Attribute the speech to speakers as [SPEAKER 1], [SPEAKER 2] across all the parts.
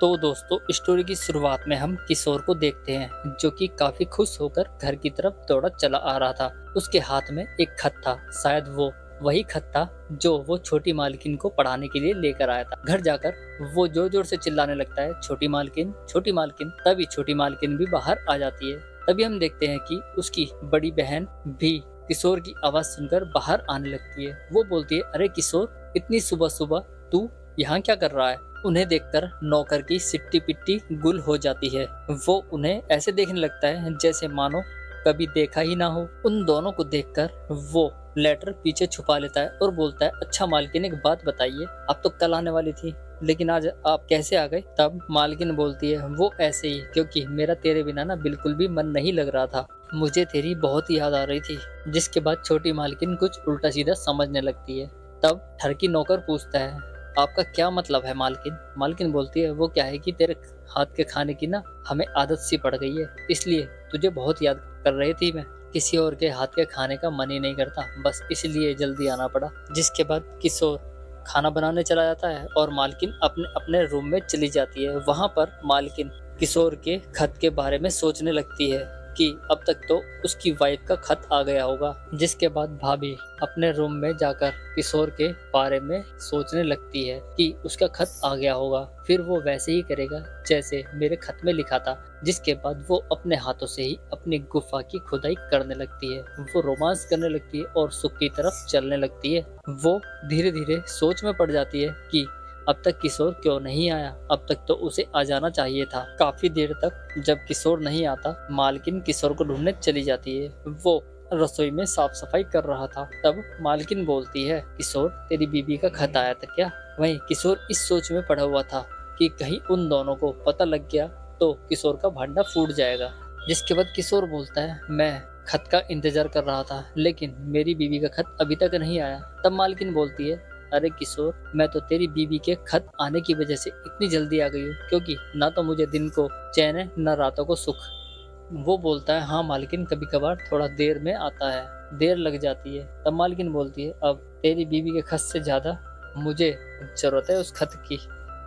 [SPEAKER 1] तो दोस्तों, स्टोरी की शुरुआत में हम किशोर को देखते हैं जो कि काफी खुश होकर घर की तरफ दौड़ा चला आ रहा था। उसके हाथ में एक खत था। शायद वो वही खत था जो वो छोटी मालकिन को पढ़ाने के लिए लेकर आया था। घर जाकर वो जोर जोर से चिल्लाने लगता है, छोटी मालकिन, छोटी मालकिन। तभी छोटी मालकिन भी बाहर आ जाती है। तभी हम देखते हैं कि उसकी बड़ी बहन भी किशोर की आवाज सुनकर बाहर आने लगती है। वो बोलती है, अरे किशोर, इतनी सुबह सुबह तू यहाँ क्या कर रहा है? उन्हें देखकर नौकर की सिट्टी पिट्टी गुल हो जाती है। वो उन्हें ऐसे देखने लगता है जैसे मानो कभी देखा ही ना हो। उन दोनों को देखकर वो लेटर पीछे छुपा लेता है और बोलता है, अच्छा मालकिन, एक बात बताइए, आप तो कल आने वाली थी लेकिन आज आप कैसे आ गए? तब मालकिन बोलती है, वो ऐसे ही, क्योंकि मेरा तेरे बिना ना बिल्कुल भी मन नहीं लग रहा था। मुझे तेरी बहुत याद आ रही थी। जिसके बाद छोटी मालकिन कुछ उल्टा सीधा समझने लगती है। तब ठरकी नौकर पूछता है, आपका क्या मतलब है मालकिन? मालकिन बोलती है, वो क्या है कि तेरे हाथ के खाने की ना हमें आदत सी पड़ गई है, इसलिए तुझे बहुत याद कर रही थी मैं। किसी और के हाथ के खाने का मन ही नहीं करता, बस इसलिए जल्दी आना पड़ा। जिसके बाद किशोर खाना बनाने चला जाता है और मालकिन अपने अपने रूम में चली जाती है। वहां पर मालकिन किशोर के खत के बारे में सोचने लगती है कि अब तक तो उसकी वाइफ का खत आ गया होगा। जिसके बाद भाभी अपने रूम में जाकर किशोर के बारे में सोचने लगती है कि उसका खत आ गया होगा, फिर वो वैसे ही करेगा जैसे मेरे खत में लिखा था। जिसके बाद वो अपने हाथों से ही अपनी गुफा की खुदाई करने लगती है। वो रोमांस करने लगती है और सुख की तरफ चलने लगती है। वो धीरे धीरे सोच में पड़ जाती है कि अब तक किशोर क्यों नहीं आया? अब तक तो उसे आ जाना चाहिए था। काफी देर तक जब किशोर नहीं आता, मालकिन किशोर को ढूंढने चली जाती है। वो रसोई में साफ सफाई कर रहा था। तब मालकिन बोलती है, किशोर, तेरी बीबी का खत आया था क्या? वहीं किशोर इस सोच में पड़ा हुआ था कि कहीं उन दोनों को पता लग गया तो किशोर का भांडा फूट जाएगा। जिसके बाद किशोर बोलता है, मैं खत का इंतजार कर रहा था लेकिन मेरी बीबी का खत अभी तक नहीं आया। तब मालकिन बोलती है, अरे किशोर, मैं तो तेरी बीबी के खत आने की वजह से इतनी जल्दी आ गई हूँ क्योंकि ना तो मुझे दिन को चैन है न रातों को सुख। वो बोलता है, हाँ मालकिन, कभी कभार थोड़ा देर में आता है, देर लग जाती है। तब मालकिन बोलती है, अब तेरी बीबी के खत से ज्यादा मुझे जरूरत है उस खत की।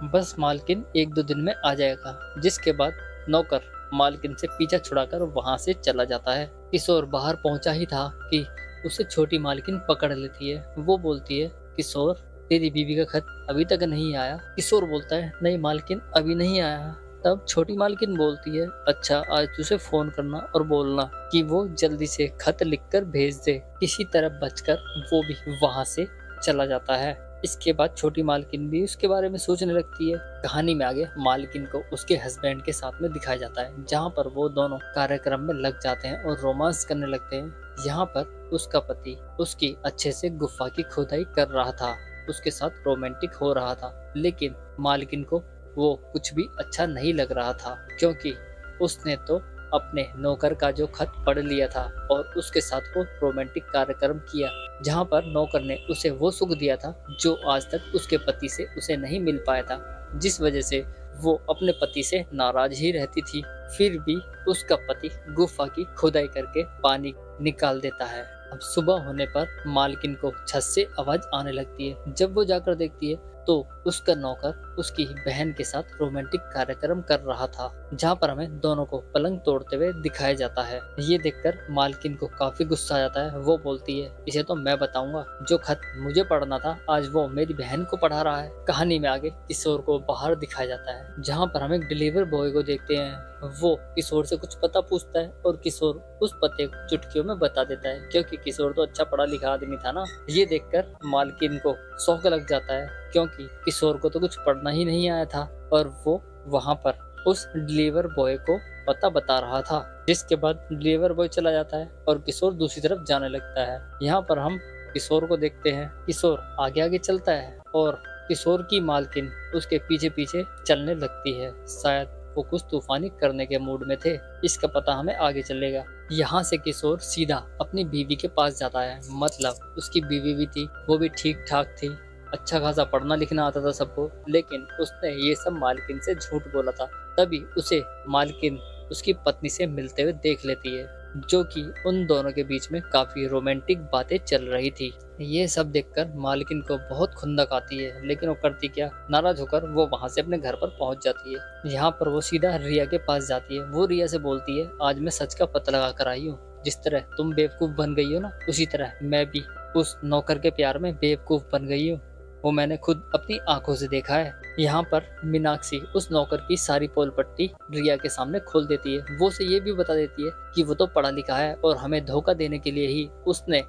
[SPEAKER 1] बस मालकिन 1-2 दिन में आ जाएगा। जिसके बाद नौकर मालकिन से पीछा छुड़ाकर वहां से चला जाता है। किशोर बाहर पहुंचा ही था कि उसे छोटी मालकिन पकड़ लेती है। वो बोलती है, किशोर, तेरी बीबी का खत अभी तक नहीं आया? किशोर बोलता है, नहीं मालकिन, अभी नहीं आया। तब छोटी मालकिन बोलती है, अच्छा, आज तुझे फोन करना और बोलना कि वो जल्दी से खत लिखकर भेज दे। किसी तरह बचकर वो भी वहां से चला जाता है। इसके बाद छोटी मालकिन भी उसके बारे में सोचने लगती है। कहानी में आगे मालकिन को उसके हस्बैंड के साथ में दिखाया जाता है, जहाँ पर वो दोनों कार्यक्रम में लग जाते हैं और रोमांस करने लगते हैं। यहाँ पर उसका पति उसकी अच्छे से गुफा की खुदाई कर रहा था, उसके साथ रोमांटिक हो रहा था, लेकिन मालकिन को वो कुछ भी अच्छा नहीं लग रहा था क्योंकि उसने तो अपने नौकर का जो खत पढ़ लिया था और उसके साथ वो रोमांटिक कार्यक्रम किया, जहाँ पर नौकर ने उसे वो सुख दिया था जो आज तक उसके पति से उसे नहीं मिल पाया था। जिस वजह से वो अपने पति से नाराज ही रहती थी। फिर भी उसका पति गुफा की खुदाई करके पानी निकाल देता है। अब सुबह होने पर मालकिन को छत से आवाज आने लगती है। जब वो जाकर देखती है तो उसका नौकर उसकी बहन के साथ रोमांटिक कार्यक्रम कर रहा था, जहाँ पर हमें दोनों को पलंग तोड़ते हुए दिखाया जाता है। ये देखकर मालकिन को काफी गुस्सा आ जाता है। वो बोलती है, इसे तो मैं बताऊंगा, जो खत मुझे पढ़ना था आज वो मेरी बहन को पढ़ा रहा है। कहानी में आगे किशोर को बाहर दिखाया जाता है, जहाँ पर हम एक डिलीवर बॉय को देखते हैं। वो किशोर से कुछ पता पूछता है और किशोर उस पते को चुटकियों में बता देता है, क्योंकि किशोर तो अच्छा पढ़ा लिखा आदमी था ना। ये देखकर मालकिन को शौक लग जाता है क्योंकि किशोर को तो कुछ पढ़ना ही नहीं आया था और वो वहां पर उस डिलीवर बॉय को पता बता रहा था। जिसके बाद डिलीवर बॉय चला जाता है और किशोर दूसरी तरफ जाने लगता है। यहाँ पर हम किशोर को देखते हैं। किशोर आगे आगे चलता है और किशोर की मालकिन उसके पीछे पीछे चलने लगती है। शायद वो कुछ तूफानी करने के मूड में थे, इसका पता हमें आगे चलेगा। यहाँ से किशोर सीधा अपनी बीवी के पास जाता है। मतलब उसकी बीवी भी थी, वो भी ठीक ठाक थी, अच्छा खासा पढ़ना लिखना आता था सबको, लेकिन उसने ये सब मालकिन से झूठ बोला था। तभी उसे मालकिन उसकी पत्नी से मिलते हुए देख लेती है। जो कि उन दोनों के बीच में काफी रोमांटिक बातें चल रही थी। ये सब देखकर मालकिन को बहुत खुंदक आती है, लेकिन वो करती क्या, नाराज होकर वो वहां से अपने घर पर पहुंच जाती है। यहाँ पर वो सीधा रिया के पास जाती है। वो रिया से बोलती है, आज मैं सच का पता लगा कर आई हूँ। जिस तरह तुम बेवकूफ बन गई हो ना, उसी तरह मैं भी उस नौकर के प्यार में बेवकूफ बन गई हूँ। वो मैंने खुद अपनी आंखों से देखा है। यहाँ पर मीनाक्षी उस नौकर की सारी पोल पट्टी रिया के सामने खोल देती है। वो उसे ये भी बता देती है कि वो तो पढ़ा लिखा है और हमें धोखा देने के लिए ही उसने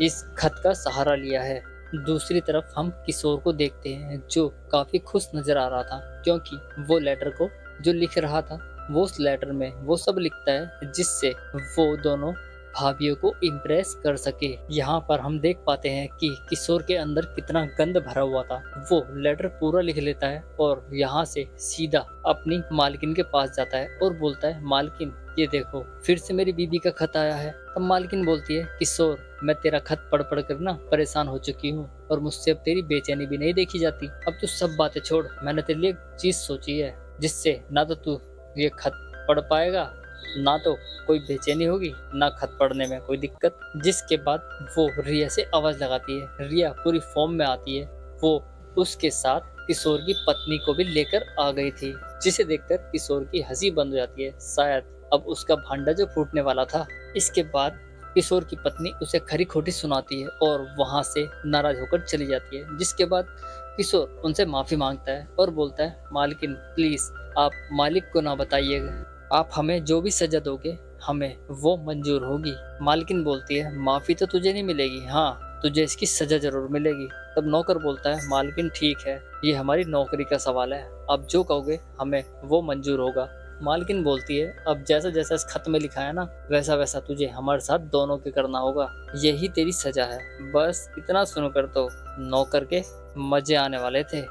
[SPEAKER 1] इस खत का सहारा लिया है। दूसरी तरफ हम किशोर को देखते हैं, जो काफी खुश नजर आ रहा था, क्योंकि वो लेटर को जो लिख रहा था, वो उस लेटर में वो सब लिखता है जिससे वो दोनों भाभीियों को इम्प्रेस कर सके। यहाँ पर हम देख पाते हैं कि किशोर के अंदर कितना गंद भरा हुआ था। वो लेटर पूरा लिख लेता है और यहाँ से सीधा अपनी मालकिन के पास जाता है और बोलता है, मालकिन ये देखो, फिर से मेरी बीबी का खत आया है। तब मालकिन बोलती है, किशोर मैं तेरा खत पढ़ पढ़ कर ना परेशान हो चुकी हूँ और मुझसे अब तेरी बेचैनी भी नहीं देखी जाती। अब तू सब बातें छोड़, मैंने तेरे लिए एक चीज सोची है जिससे ना तो तू ये खत पढ़ पाएगा, ना तो कोई बेचैनी होगी, ना खत पढ़ने में कोई दिक्कत। जिसके बाद वो रिया से आवाज लगाती है। रिया पूरी फॉर्म में आती है। वो उसके साथ किशोर की पत्नी को भी लेकर आ गई थी, जिसे देखकर किशोर की हंसी बंद हो जाती है। शायद अब उसका भांडा जो फूटने वाला था। इसके बाद किशोर की पत्नी उसे खरी खोटी सुनाती है और वहां से नाराज होकर चली जाती है। जिसके बाद किशोर उनसे माफी मांगता है और बोलता है, मालकिन प्लीज आप मालिक को ना बताइएगा, आप हमें जो भी सजा दोगे हमें वो मंजूर होगी। मालकिन बोलती है, माफी तो तुझे नहीं मिलेगी, हाँ तुझे इसकी सजा जरूर मिलेगी। तब नौकर बोलता है, मालकिन ठीक है, ये हमारी नौकरी का सवाल है, आप जो कहोगे हमें वो मंजूर होगा। मालकिन बोलती है, अब जैसा जैसा इस खत में लिखा है ना, वैसा वैसा तुझे हमारे साथ दोनों के करना होगा, यही तेरी सजा है। बस इतना सुनकर तो नौकर के मजे आने वाले थे,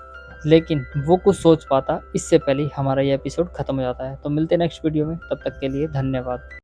[SPEAKER 1] लेकिन वो कुछ सोच पाता इससे पहले हमारा ये एपिसोड खत्म हो जाता है। तो मिलते हैं नेक्स्ट वीडियो में, तब तक के लिए धन्यवाद।